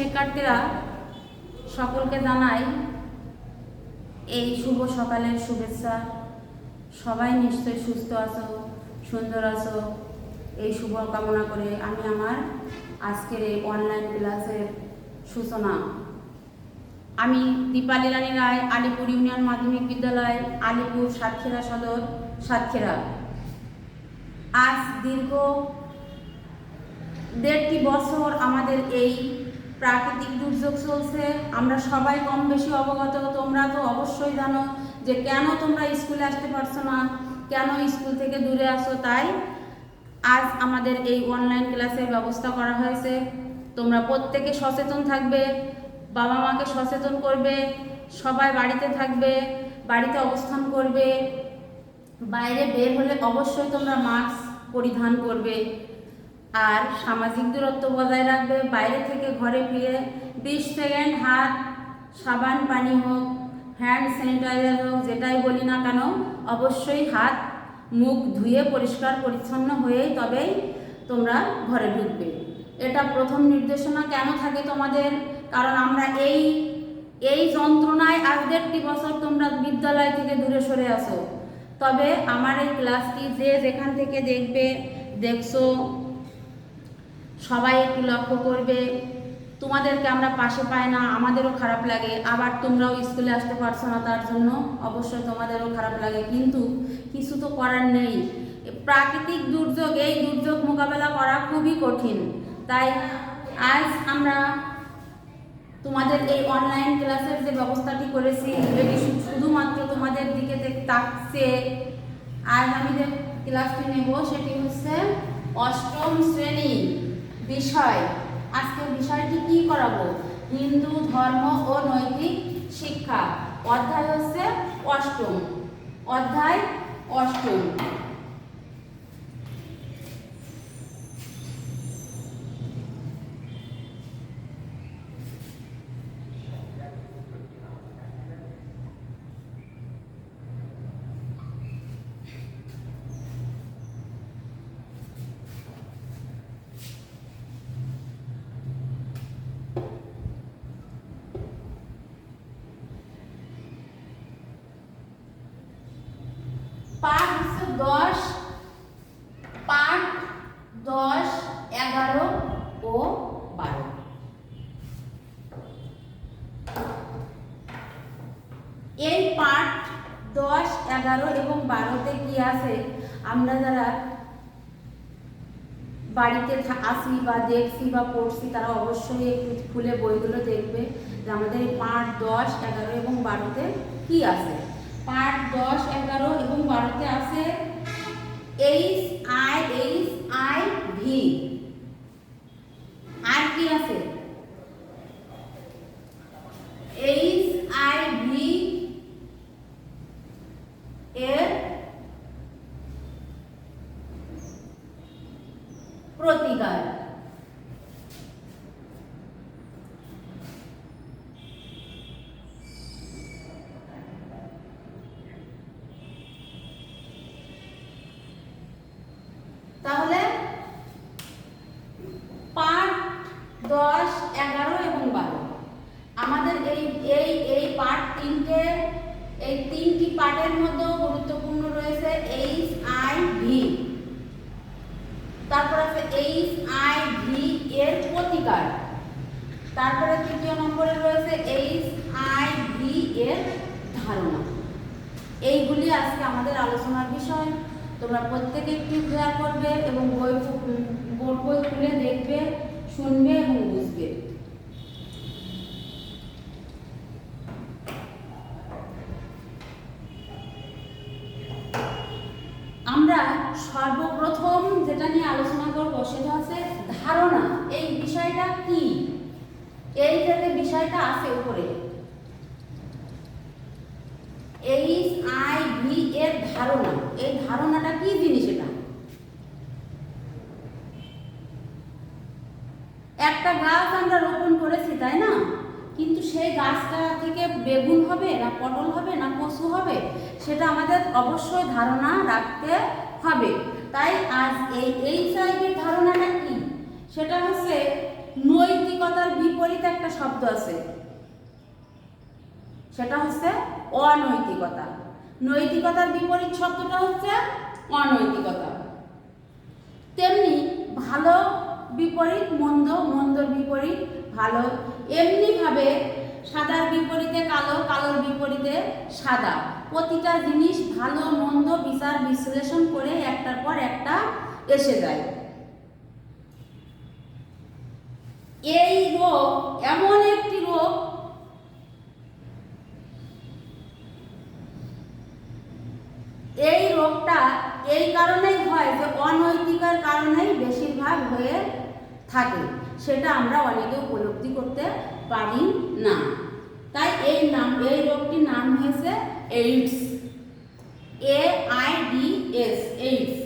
শিক্ষার্থীরা সকলকে জানাই এই শুভ সকালের শুভেচ্ছা। সবাই নিশ্চয়ই সুস্থ আছো, সুন্দর আছো, এই শুভ কামনা করে আমি আমার আজকের এই অনলাইন ক্লাসের সূচনা। আমি দীপালি রানী রায়, আলিপুর ইউনিয়ন মাধ্যমিক বিদ্যালয়, আলিপুর সাতক্ষীরা সদর, সাতক্ষীরা। আজ দীর্ঘ 1.5 বছর আমাদের এই প্রাকৃতিক দুর্যোগ চলছে। আমরা সবাই কম বেশি অবগত। তোমরা তো অবশ্যই জানো যে কেন তোমরা স্কুলে আসতে পারছো না, কেন স্কুল থেকে দূরে আসো। তাই আজ আমাদের এই অনলাইন ক্লাসের ব্যবস্থা করা হয়েছে। তোমরা প্রত্যেকে সচেতন থাকবে, বাবা মাকে সচেতন করবে, সবাই বাড়িতে থাকবে, বাড়িতে অবস্থান করবে। বাইরে বের হলে অবশ্যই তোমরা মাস্ক পরিধান করবে আর সামাজিক দূরত্ব বজায় রাখবে। বাইরে থেকে ঘরে ফিরে 20 সেকেন্ড হাত সাবান পানি হোক, হ্যান্ড স্যানিটাইজার হোক, যেটাই বলি না কেন, অবশ্যই হাত মুখ ধুয়ে পরিষ্কার পরিচ্ছন্ন হয়েই তবেই তোমরা ঘরে ঢুকবে। এটা প্রথম নির্দেশনা কেন থাকে তোমাদের, কারণ আমরা এই যন্ত্রণায় আজ 1.5 বছর তোমরা বিদ্যালয় থেকে দূরে সরে আসো। তবে আমার এই ক্লাসটি যে যেখান থেকে দেখছো সবাই একটু লক্ষ্য করবে। তোমাদেরকে আমরা পাশে পাই না, আমাদেরও খারাপ লাগে। আবার তোমরাও স্কুলে আসতে পারছো না, তার জন্য অবশ্যই তোমাদেরও খারাপ লাগে। কিন্তু কিছু তো করার নেই। প্রাকৃতিক দুর্যোগ, এই দুর্যোগ মোকাবেলা করা খুবই কঠিন। তাই আজ আমরা তোমাদের এই অনলাইন ক্লাসের যে ব্যবস্থাটি করেছি, এটি শুধুমাত্র তোমাদের দিকে তাকছে। আজ আমি যে ক্লাসটি নেব সেটি হচ্ছে 8ম শ্রেণী বিষয়। আজকের বিষয়টি কি করাবো? হিন্দু ধর্ম ও নৈতিক শিক্ষা। অধ্যায় হচ্ছে 8ম, অধ্যায় 8ম। পাঠ হচ্ছে 10, পাঠ 10, 11 ও 12। এই পাঠ 10, 11 এবং 12তে কি আছে, আমরা যারা বাড়িতে আসি বা দেখছি বা পড়ছি তারা অবশ্যই একটু খুলে বইগুলো দেখবে যে আমাদের পাঠ 10, 11 এবং 12তে কি আছে। পাঠ 10, 11 এবং 12তে আছে HIV। আর কি আছে? HIV এর প্রতিকার। তাহলে পাঠ 10, 11 এবং 12 আমাদের এই পাঠ এই তিনটি পাঠের মধ্যে গুরুত্বপূর্ণ রয়েছে HIV। তারপর আছে HIV এর প্রতিকার। তারপরে 3য় নম্বরে রয়েছে HIV এর ধারণা। এইগুলি আজকে আমাদের আলোচনার বিষয়। তোমরা প্রত্যেকে একটু খেয়াল করবে এবং বই খুলে দেখবে, শুনবে এবং বুঝবে। আমরা সর্বপ্রথম যেটা নিয়ে আলোচনা করব সেটা হচ্ছে ধারণা। এই বিষয়টা কি? এই যে বিষয়টা আছে উপরে, HIV এর ধারণা। এই ধারণাটা কি জিনিস? এটা একটা গাছ আমরা রোপণ করেছি, তাই না? কিন্তু সেই গাছটা থেকে বেগুন হবে না পটল হবে না কচু হবে, সেটা আমাদের অবশ্যই ধারণা রাখতে হবে। তাই আজ এই HIV ধারণাটা কি, সেটা হচ্ছে নৈতিকতার বিপরীত একটা শব্দ আছে, সেটা হচ্ছে অনৈতিকতা। নৈতিকতার বিপরীত শব্দটা হচ্ছে অনৈতিকতা। তেমনি ভালো বিপরীত মন্দ, মন্দর বিপরীত ভালো। এমনিভাবে সাদার বিপরীতে কালো, কালোর বিপরীতে সাদা। প্রতিটা জিনিস ভালো মন্দ বিচার বিশ্লেষণ করে একটার পর একটা এসে যায়। এই রোগ এমন একটি রোগ, এই রোগটা এই কারণেই হয় যে অনৈতিকার কারণেই বেশিরভাগ হয়ে থাকে, সেটা আমরা অনেকে উপলব্ধি করতে পারি না। তাই এই রোগটির নাম হয়েছে এইডস, AIDS, এইডস।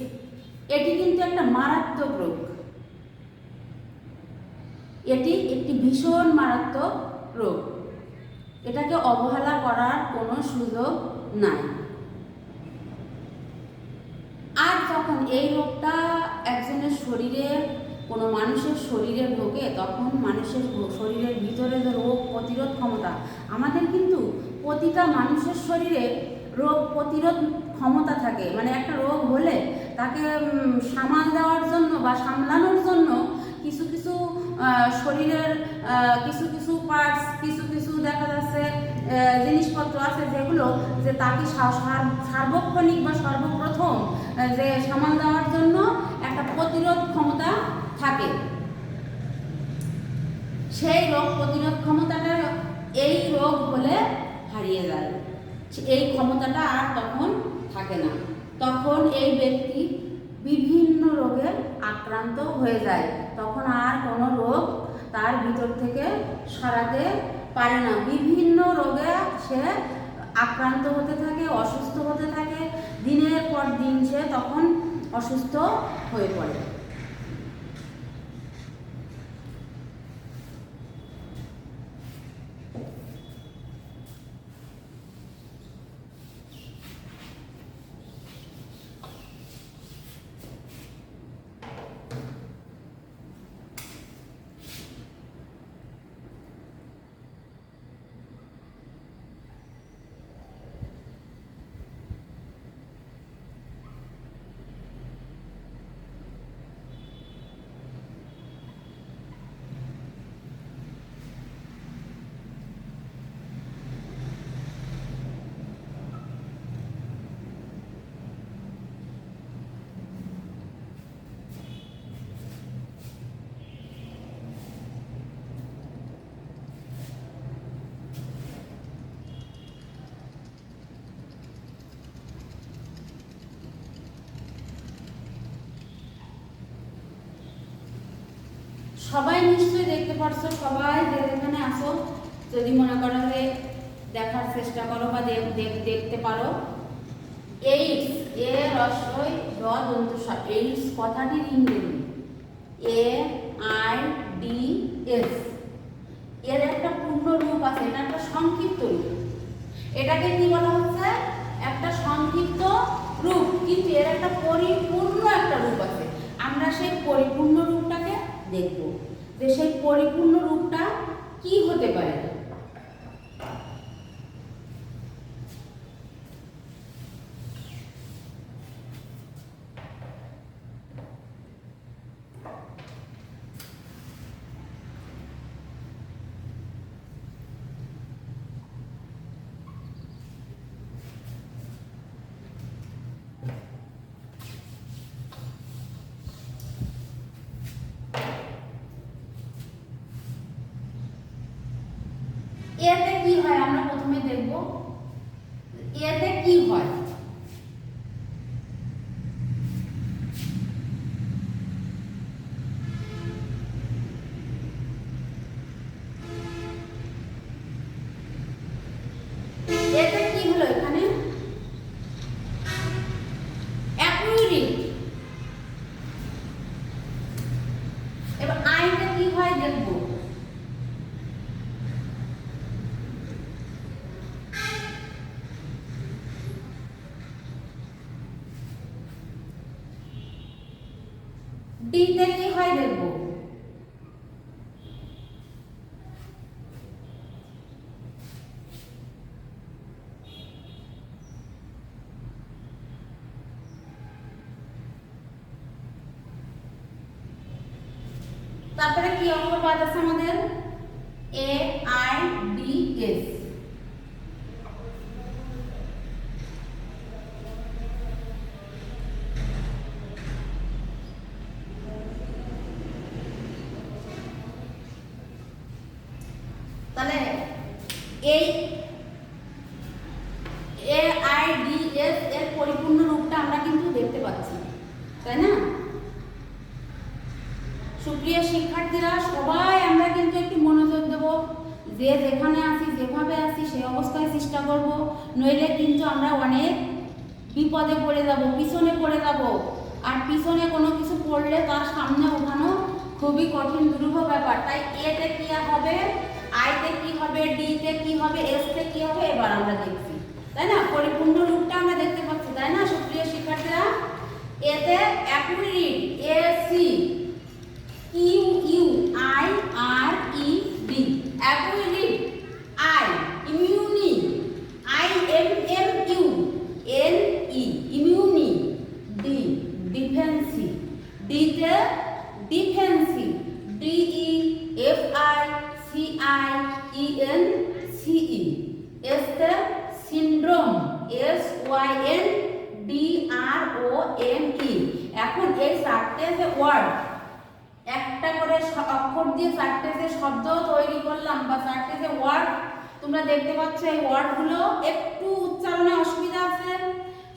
এটি কিন্তু একটা মারাত্মক রোগ, এটি একটি ভীষণ মারাত্মক রোগ। এটাকে অবহেলা করার কোনো সুযোগ নাই। আর যখন এই রোগটা একজনের শরীরে, কোনো মানুষের শরীরে ঢোকে, তখন মানুষের শরীরের ভিতরে যে রোগ প্রতিরোধ ক্ষমতা, আমাদের কিন্তু প্রতিটা মানুষের শরীরে রোগ প্রতিরোধ ক্ষমতা থাকে। মানে একটা রোগ হলে তাকে সামাল দেওয়ার জন্য বা সামলানোর জন্য কিছু কিছু শরীরের কিছু কিছু পার্টস, কিছু কিছু দেখা যাচ্ছে জিনিসপত্র আছে যেগুলো যে তাকে সার্বক্ষণিক বা সর্বপ্রথম যে সামাল দেওয়ার জন্য একটা প্রতিরোধ ক্ষমতা থাকে। সেই রোগ প্রতিরোধ ক্ষমতাটা এই রোগ হলে হারিয়ে যায়। এই ক্ষমতাটা আর তখন থাকে না। তখন এই ব্যক্তি বিভিন্ন রোগে আক্রান্ত হয়ে যায়। তখন আর কোনো রোগ তার ভিতর থেকে সরাতে পারে না। বিভিন্ন রোগে সে আক্রান্ত হতে থাকে, অসুস্থ হতে থাকে। দিনের পর দিন সে তখন অসুস্থ হয়ে পড়ে। সবাই নিশ্চয়ই দেখতে পারছো, সবাই যেখানে আসো, যদি মনে করো যে দেখার চেষ্টা করো বা দেখতে পারো, এইডস, এইডস কথাটির ইংরেজি AIDS। এর একটা পূর্ণ রূপ আছে, এটা একটা সংক্ষিপ্ত রূপ। এটাকে কি বলা হচ্ছে? একটা সংক্ষিপ্ত রূপ, কিন্তু এর একটা পরিপূর্ণ একটা রূপ আছে। আমরা সেই পরিপূর্ণ রূপটাকে দেখব, যে সেই পরিপূর্ণ রূপটা কি হতে পারে। এতে কি হয় আমরা প্রথমে দেখব, এতে কি হয়। এতে কি হলো, এখানে অ্যাকুরিট। এবার আইতে কি হয় দেখব। ডিতে কি হয় দেখব। তারপরে কি অক্ষর বাদ আছে আমাদের? A I D S. তাহলে এই এ আই ডি এস এর পরিপূর্ণ রূপটা আমরা কিন্তু দেখতে পাচ্ছি, তাই না? সুপ্রিয় শিক্ষার্থীরা, সবাই আমরা কিন্তু একটু মনোযোগ দেব, যে যেখানে আছি যেভাবে আছি সেই অবস্থায় চেষ্টা করব, নইলে কিন্তু আমরা অনেক বিপদে পড়ে যাব, পিছনে পড়ে যাব। আর পিছনে কোনো কিছু পড়লে তার সামনে ওঠানো খুবই কঠিন দুরূহ ব্যাপার। তাই এতে কি হবে, আইতে কি হবে, ডিতে কি হবে, এসতে কি হবে, এবার আমরা দেখছি, তাই না? পরিপূর্ণ রূপটা আমরা দেখতে পাচ্ছি, তাই না সুপ্রিয় শিক্ষার্থীরা? এতে acquired, A C Q U I R E D, acquired. I immune, I M M U N E, immune. D deficiency, ডিতে deficiency, D E F I C I E N C E. এসতে syndrome, S Y N D R O M E. এখন এই চারটে যে word, একটা করে অক্ষর দিয়ে চারটে যে শব্দ তৈরি করলাম বা চারটে যে ওয়ার্ড তোমরা দেখতে পাচ্ছ, এই ওয়ার্ডগুলো একটু উচ্চারণে অসুবিধা আছে,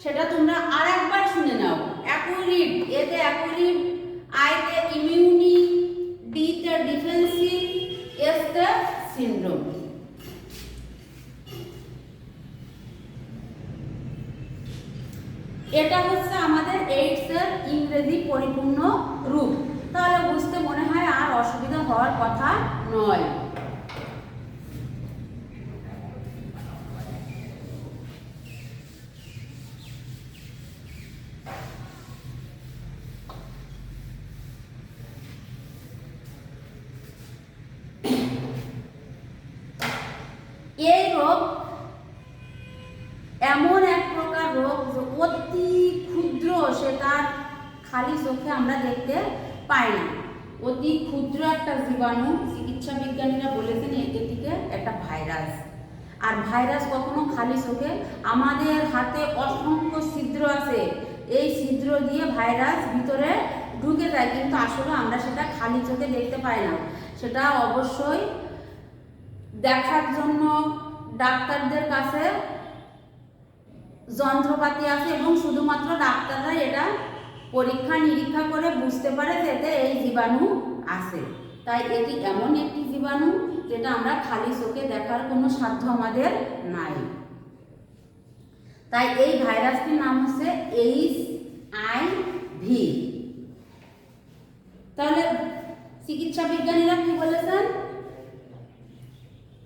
সেটা তোমরা আরেকবার শুনে নাও। অ্যাকুইরিড, এতে অ্যাকুইরিড, আইতে ইমিউনি, ডিতে ডিফেন্সিভ, এসতে সিনড্রোম। এটা হচ্ছে আমাদের এইডস এর ইংরেজি পরিপূর্ণ রূপ। তাহলে বুঝতে মনে হয় আর অসুবিধা হওয়ার কথা নয়। এই রোগ এমন এক প্রকার রোগ যে অতি ক্ষুদ্র, সেটা খালি চোখে আমরা দেখতে পাই না। অতি ক্ষুদ্র একটা জীবাণু, চিকিৎসা বিজ্ঞানীরা বলেছেন এটিকে একটা ভাইরাস। আর ভাইরাস কখনো খালি চোখে, আমাদের হাতে অসংখ্য ছিদ্র আছে, এই ছিদ্র দিয়ে ভাইরাস ভিতরে ঢুকে যায়, কিন্তু আসলে আমরা সেটা খালি চোখে দেখতে পাই না। সেটা অবশ্যই দেখার জন্য ডাক্তারদের কাছে যন্ত্রপাতি আছে এবং শুধুমাত্র ডাক্তাররা এটা পরীক্ষা নিরীক্ষা করে বুঝতে পারে যে এতে এই জীবাণু আছে। তাই এটি এমন একটি জীবাণু যেটা আমরা খালি চোখে দেখার কোনো সাধ্য আমাদের নাই। তাই এই ভাইরাসটির নাম হচ্ছে HIV। তাহলে চিকিৎসা বিজ্ঞানীরা কি বলেছেন?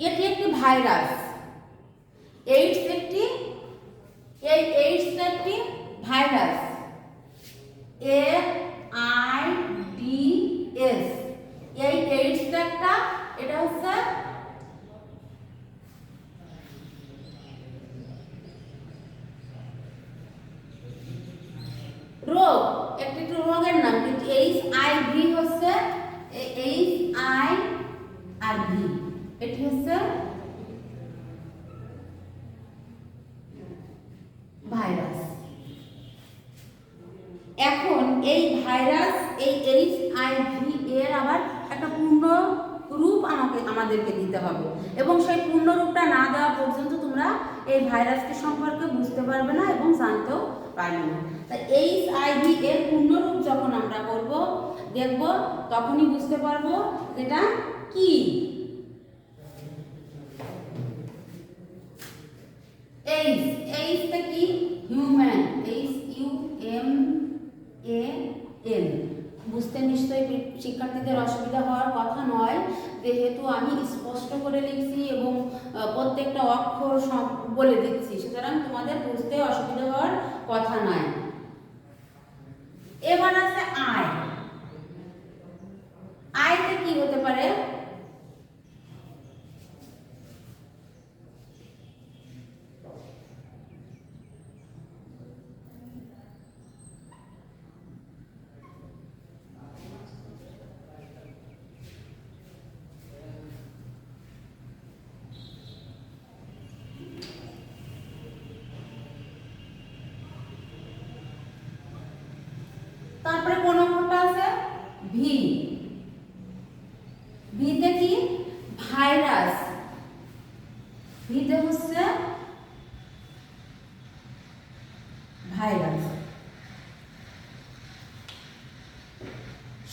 এটি একটি ভাইরাস, এইডস একটি ভাইরাস, AIDS। এই এইডসটা একটা, এটা হচ্ছে রোগ, একটি রোগের নাম। কিন্তু HIV হচ্ছে HIV, এটি হচ্ছে ভাইরাস। এখন এই ভাইরাস, এই HIV এর আবার একটা পূর্ণ রূপ আমাদেরকে দিতে হবে, এবং সেই পূর্ণ রূপটা না দেওয়া পর্যন্ত তোমরা এই ভাইরাসটি সম্পর্কে বুঝতে পারবে না এবং জানতেও পারবে না। তাই HIV এর পূর্ণ রূপ যখন আমরা দেখব, তখনই বুঝতে পারবো এটা কি। এইচটা কি? Human, HUMAN। বুঝতে নিশ্চয়ই শিক্ষার্থীদের অসুবিধা হওয়ার কথা নয়, যেহেতু আমি স্পষ্ট করে লিখছি এবং প্রত্যেকটা অক্ষর বলে দিচ্ছি, সুতরাং তোমাদের বুঝতে অসুবিধা হওয়ার কথা নয়। এবার আছে আইতে কি হতে পারে? ভি, ভিতে কি ভাইরাস, ভিতে হচ্ছে ভাইরাস।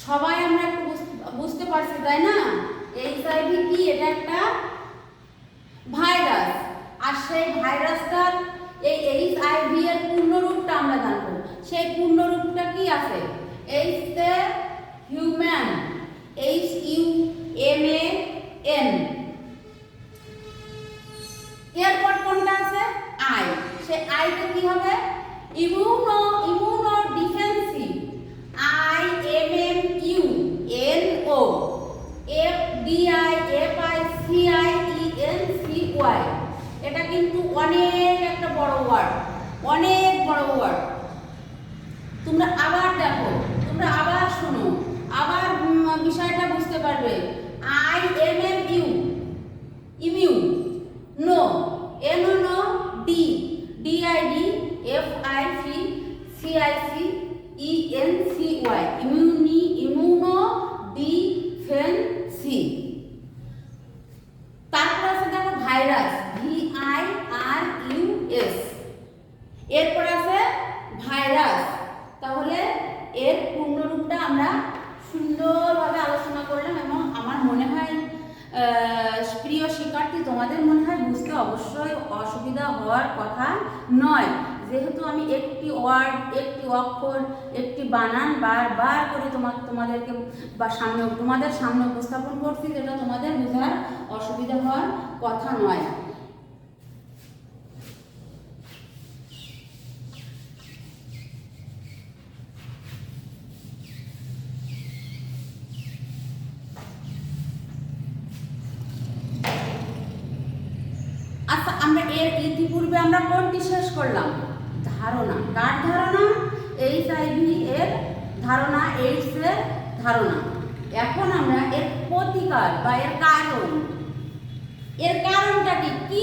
সবাই আমরা একটু বুঝতে পারছি তাই না? এইচআইভি কি? এটা একটা ভাইরাস। আর সেই ভাইরাসটার এই এইচআইভি এর পূর্ণ রূপটা আমরা জানবো। সেই পূর্ণ রূপটা কি আছে? এইচ তে হিউম্যান, HUMAN, এরপর কোনটা আছে? আই। সেই আইতে কি হবে? Immuno defensive, IMMUNO FDIFICIENCY। এটা কিন্তু অনেক একটা বড় ওয়ার্ড, অনেক বড় ওয়ার্ড। তোমরা আবার দেখো, তোমরা আবার শোনো, আবার বিষয়টা বুঝতে পারবে। IMMU, immu, no, NO, DID FICCICENCY, immuno deficiency. তারপর আছে দেখো ভাইরাস, VIRUS। এরপর আছে ভাইরাস। তাহলে এর পূর্ণরূপটা আমরা সুন্দরভাবে আলোচনা করলাম এবং আমার মনে হয় প্রিয় শিক্ষার্থী তোমাদের মনে হয় বুঝতে অবশ্যই অসুবিধা হওয়ার কথা নয়, যেহেতু আমি একটি ওয়ার্ড, একটি অক্ষর, একটি বানান বারবার করে তোমাদেরকে তোমাদের সামনে উপস্থাপন করছি, যেটা তোমাদের বোঝার অসুবিধা হওয়ার কথা নয়। আচ্ছা, আমরা এর ইতিপূর্বে আমরা কোনটি শেষ করলাম? ধারণা। কার ধারণা? এইচআইভি এর ধারণা, এইডস এর ধারণা। এখন আমরা এর প্রতিকার বা এর কারণ, এর কারণটা কি? কি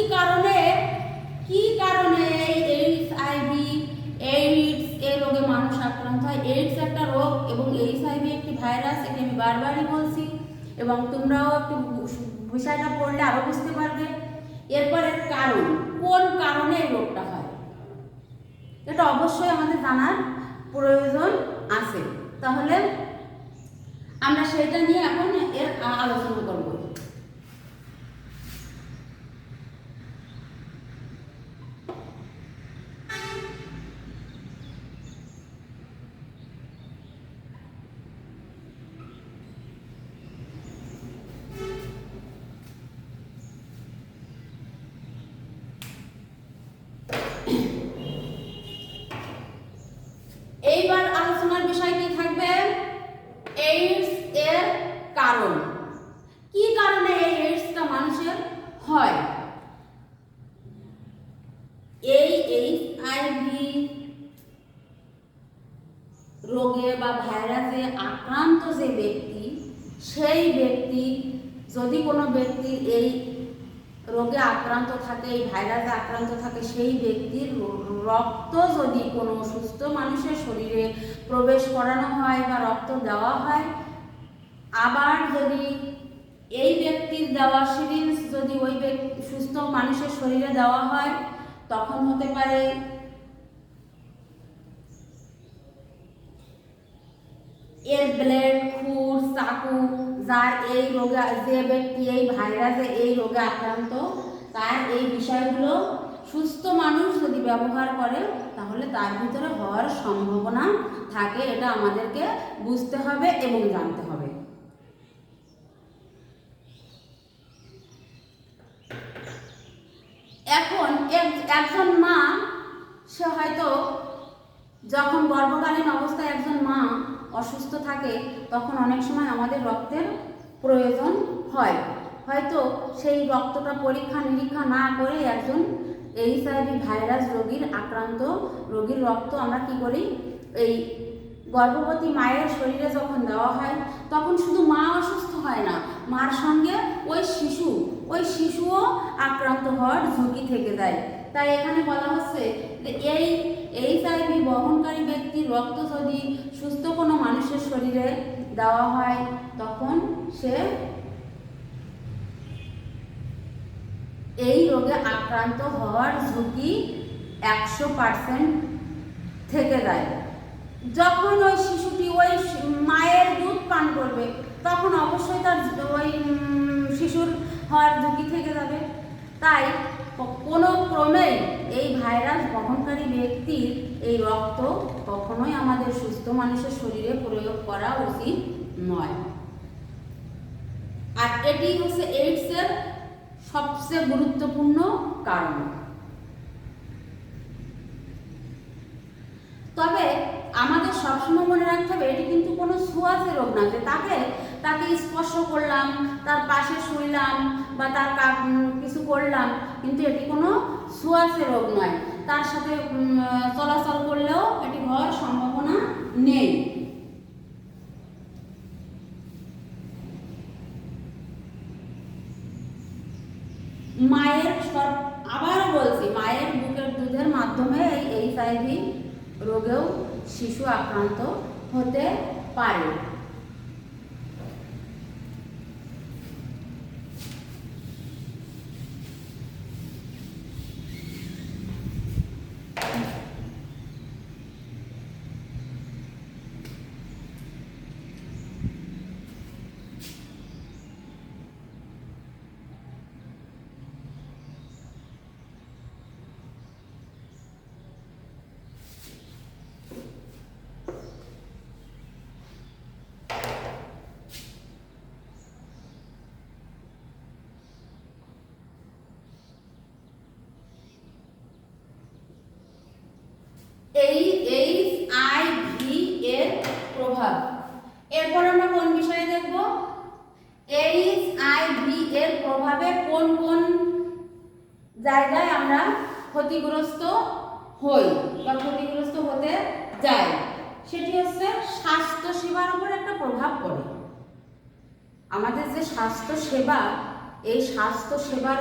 কারণে এই এইচআইভি, এইডস এই রোগে মানুষ আক্রান্ত হয়? এইডস একটা রোগ এবং এইচআইভি একটি ভাইরাস, এটা আমি বারবারই বলছি এবং তোমরাও একটু বিষয়টা পড়লে আরো বুঝতে পারবে। এরপরের কারণ, কোন কারণে এই রোগটা হয়, এটা অবশ্যই আমাদের জানার প্রয়োজন আছে। তাহলে আমরা সেটা নিয়ে এখন এর আলোচনা করব। এইবার আলোচনার বিষয় কি থাকবে? এইডস এর কারণ। কি কারণে এই এইডসটা মানুষের হয়? এই এইচআইভি রোগে বা ভাইরাসে আক্রান্ত যে ব্যক্তি, সেই ব্যক্তি যদি কোনো ব্যক্তির এই রোগে আক্রান্ত থাকে, এই ভাইরাসে আক্রান্ত থাকে, সেই ব্যক্তির রক্ত যদি কোনো সুস্থ মানুষের শরীরে প্রবেশ করানো হয় বা রক্ত দেওয়া হয়, আবার যদি এই ব্যক্তির দেওয়া সিরিঞ্জ যদি ওই সুস্থ মানুষের শরীরে দেওয়া হয়, তখন হতে পারে এর ব্লেড, খুর, চাকু, যার এই রোগে, যে ব্যক্তি এই ভাইরাসে এই রোগে আক্রান্ত, তার এই বিষয়গুলো সুস্থ মানুষ যদি ব্যবহার করে তাহলে তার ভিতরে হওয়ার সম্ভাবনা থাকে। এটা আমাদেরকে বুঝতে হবে এবং জানতে হবে। এখন একজন মা, সে হয়তো যখন গর্ভকালীন অবস্থায় একজন মা অসুস্থ থাকে, তখন অনেক সময় আমাদের রক্তের প্রয়োজন হয়। হয়তো সেই রক্তটা পরীক্ষা নিরীক্ষা না করে একজন এইচআইভি ভাইরাস রোগীর আক্রান্ত রোগীর রক্ত আমরা কি করি, এই গর্ভবতী মায়ের শরীরে যখন দেওয়া হয়, তখন শুধু মা অসুস্থ হয় না, মার সঙ্গে ওই শিশুও আক্রান্ত হওয়ার ঝুঁকি থেকে যায়। তাই এখানে বলা হচ্ছে যে এই এইচআইভি বহনকারী ব্যক্তির রক্ত যদি সুস্থ কোনো মানুষের শরীরে দেওয়া হয় তখন সে এই রোগে আক্রান্ত হওয়ার ঝুঁকি 100% থেকে যায়। যখন ওই শিশুটি ওই মায়ের দুধ পান করবে তখন অবশ্যই তার ওই শিশুর হওয়ার ঝুঁকি থেকে যাবে। তাই কোনো ক্রমেই এই ভাইরাস বহনকারী ব্যক্তির এই রক্ত কখনোই আমাদের সুস্থ মানুষের শরীরে প্রয়োগ করা উচিত নয়। আর এটি হচ্ছে এইডসের সবচেয়ে গুরুত্বপূর্ণ কারণ। তবে আমাদের সবসময় মনে রাখতে হবে এটি কিন্তু কোনো ছোঁয়াচে রোগ না যে তাকে স্পর্শ করলাম, তার পাশে শুইলাম বা তার কিছু করলাম, কিন্তু এটি কোনো ছোঁয়াচে রোগ নয়। তার সাথে চলাচল করলেও এটি হওয়ার সম্ভাবনা নেই। আবারও বলছি, মায়ের বুকের দুধের মাধ্যমে এই এইচআইভি রোগেও শিশু আক্রান্ত হতে পারে। এই এইচআইভি এর প্রভাব। এরপর আমরা কোন বিষয়ে দেখব? এইচআইভি এর প্রভাবে কোন কোন জায়গায় আমরা ক্ষতিগ্রস্ত হই বা ক্ষতিগ্রস্ত হতে যাই। সেটি হচ্ছে স্বাস্থ্য সেবার উপর একটা প্রভাব পড়ে। আমাদের যে স্বাস্থ্য সেবা, এই স্বাস্থ্য সেবার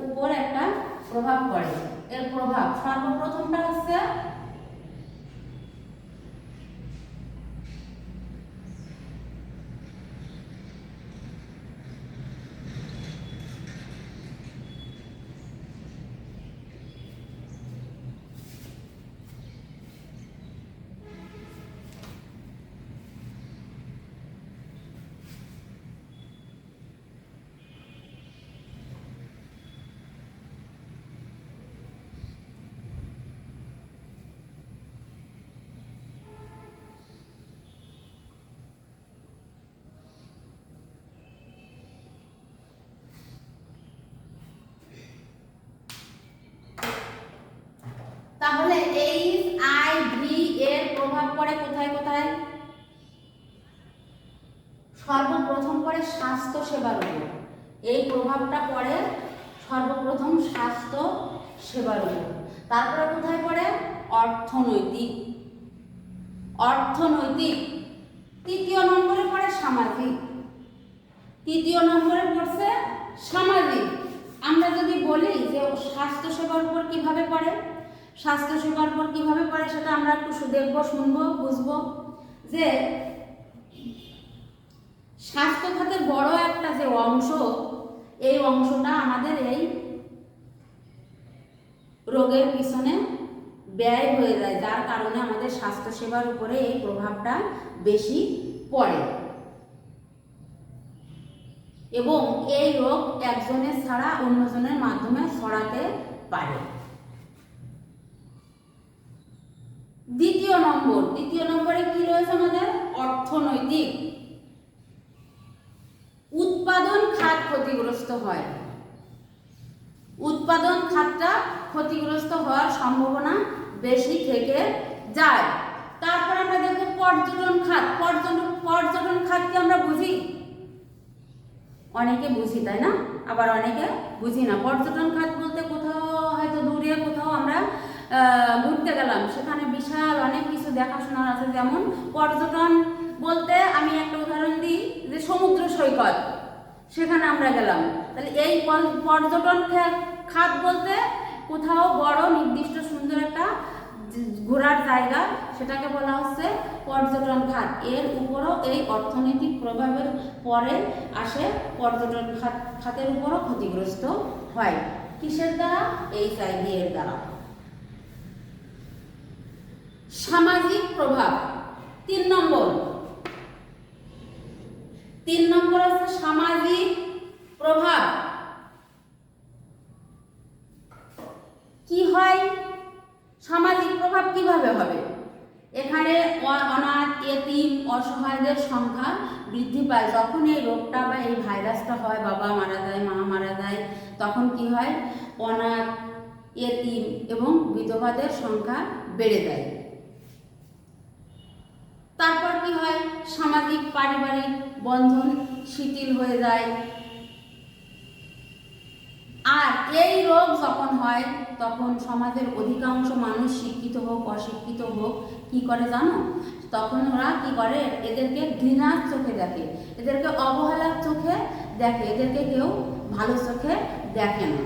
উপর একটা প্রভাব পড়ে। এর প্রভাব সর্বপ্রথমটা হচ্ছে তাহলে এইচআইভি এর প্রভাব পড়ে কোথায় কোথায়? সর্বপ্রথম পড়ে স্বাস্থ্য সেবার উপর। এই প্রভাবটা পড়ে সর্বপ্রথম স্বাস্থ্য সেবার উপর। তারপরে কোথায় পড়ে? অর্থনৈতিক। তৃতীয় নম্বরে পড়ে সামাজিক। তৃতীয় নম্বরে পড়ছে সামাজিক। আমরা যদি বলি যে স্বাস্থ্য সেবার উপর কিভাবে পড়ে, স্বাস্থ্য সেবার উপর কিভাবে পড়ে সেটা আমরা একটু দেখবো, শুনবো, বুঝবো। যে স্বাস্থ্য খাতের বড় একটা যে অংশ, এই অংশটা আমাদের এই রোগের পিছনে ব্যয় হয়ে যায়, যার কারণে আমাদের স্বাস্থ্য সেবার উপরে এই প্রভাবটা বেশি পড়ে। এবং এই রোগ একজনের ছাড়া অন্যজনের মাধ্যমে ছড়াতে পারে। দ্বিতীয় নম্বরে কি রয়েছে আমাদের? অর্থনৈতিক। উৎপাদন খাত ক্ষতিগ্রস্ত হয়। উৎপাদন খাতটা ক্ষতিগ্রস্ত হওয়ার সম্ভাবনা বেশি থেকে যায়। তারপর আমরা দেখব পর্যটন খাত। পর্যটন খাতকে আমরা বুঝি, অনেকে বুঝি তাই না, আবার অনেকে বুঝি না। পর্যটন খাত বলতে কোথাও হয়তো দূরে কোথাও আমরা ঘুরতে গেলাম, সেখানে বিশাল অনেক কিছু দেখাশোনার আছে। যেমন পর্যটন বলতে আমি একটা উদাহরণ দিই, যে সমুদ্র সৈকত, সেখানে আমরা গেলাম। তাহলে এই পর্যটন খাত বলতে কোথাও বড় নির্দিষ্ট সুন্দর একটা ঘোরার জায়গা, সেটাকে বলা হচ্ছে পর্যটন খাত। এর উপরও এই অর্থনৈতিক প্রভাবের পরে আসে পর্যটন খাতের উপরও ক্ষতিগ্রস্ত হয়। কিসের দ্বারা? HIV এর দ্বারা। সামাজিক প্রভাব 3 নম্বর হচ্ছে সামাজিক প্রভাব। কি হয়? সামাজিক প্রভাব কিভাবে হবে? এখানে অনাথ, এতিম, অসহায়দের সংখ্যা বৃদ্ধি পায়। যখন এই রোগটা বা এই ভাইরাসটা হয়, বাবা মারা যায়, মা মারা যায়, তখন কি হয়? অনাথ, এতিম এবং বিধবাদের সংখ্যা বেড়ে যায়। তারপর কি হয়? সামাজিক পারিবারিক বন্ধন শিথিল হয়ে যায়। আর এই রোগ যখন হয়, তখন সমাজের অধিকাংশ মানুষ, শিক্ষিত হোক অশিক্ষিত হোক, কি করে জানো? তখন ওরা কি করে? এদেরকে ঘৃণার চোখে দেখে, এদেরকে অবহেলার চোখে দেখে, এদেরকে কেউ ভালো চোখে দেখে না।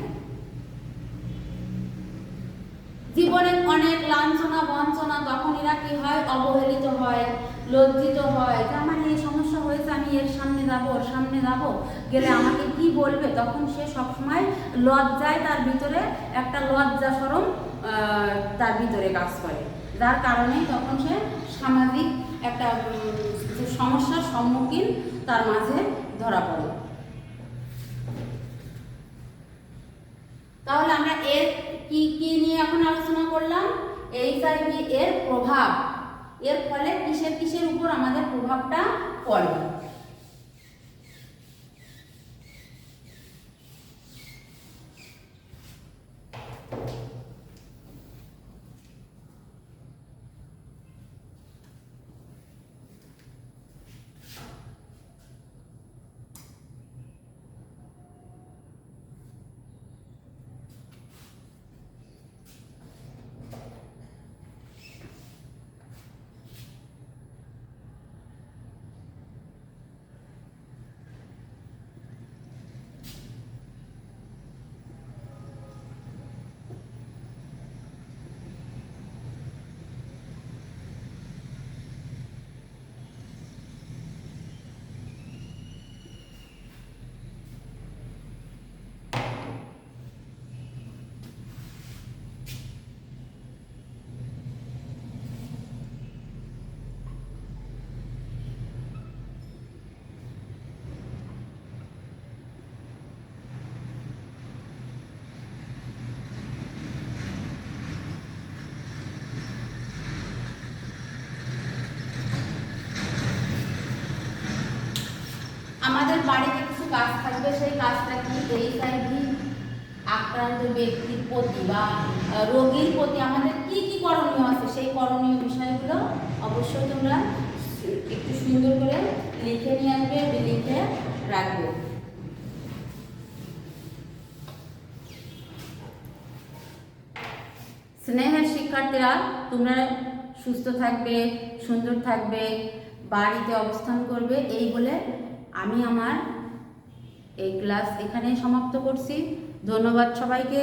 জীবনে অনেক লাঞ্ছনা বঞ্চনা, তখন এরা কি হয়? অবহেলিত হয়, লজ্জিত হয়, যে আমার এই সমস্যা হয়েছে, আমি এর সামনে যাবো, ওর সামনে যাবো, গেলে আমাকে কি বলবে? তখন সে সবসময় লজ্জায়, তার ভিতরে একটা লজ্জা শরম তার ভিতরে কাজ করে, যার কারণে তখন সে সামাজিক একটা সমস্যার সম্মুখীন তার মাঝে ধরা পড়ে। তাহলে আমরা এর কি কি নিয়ে এখন আলোচনা করলাম? HIV এর প্রভাব, এর ফলে কিসের উপর আমাদের প্রভাবটা পড়ে। আমাদের বাড়িতে কিছু কাজ থাকবে, সেই কাজটা কি? HIV আক্রান্ত ব্যক্তির প্রতি বা রোগীর প্রতি আমাদের কি কি করণীয় আছে, সেই করণীয় বিষয়গুলো অবশ্যই তোমরা একটু সুন্দর করে লিখে নিয়ে আসবে, লিখে রাখবে। স্নেহের শিক্ষার্থীরা, তোমরা সুস্থ থাকবে, সুন্দর থাকবে, বাড়িতে অবস্থান করবে, এই বলে আমি আমার এই ক্লাস এখানেই সমাপ্ত করছি। ধন্যবাদ সবাইকে।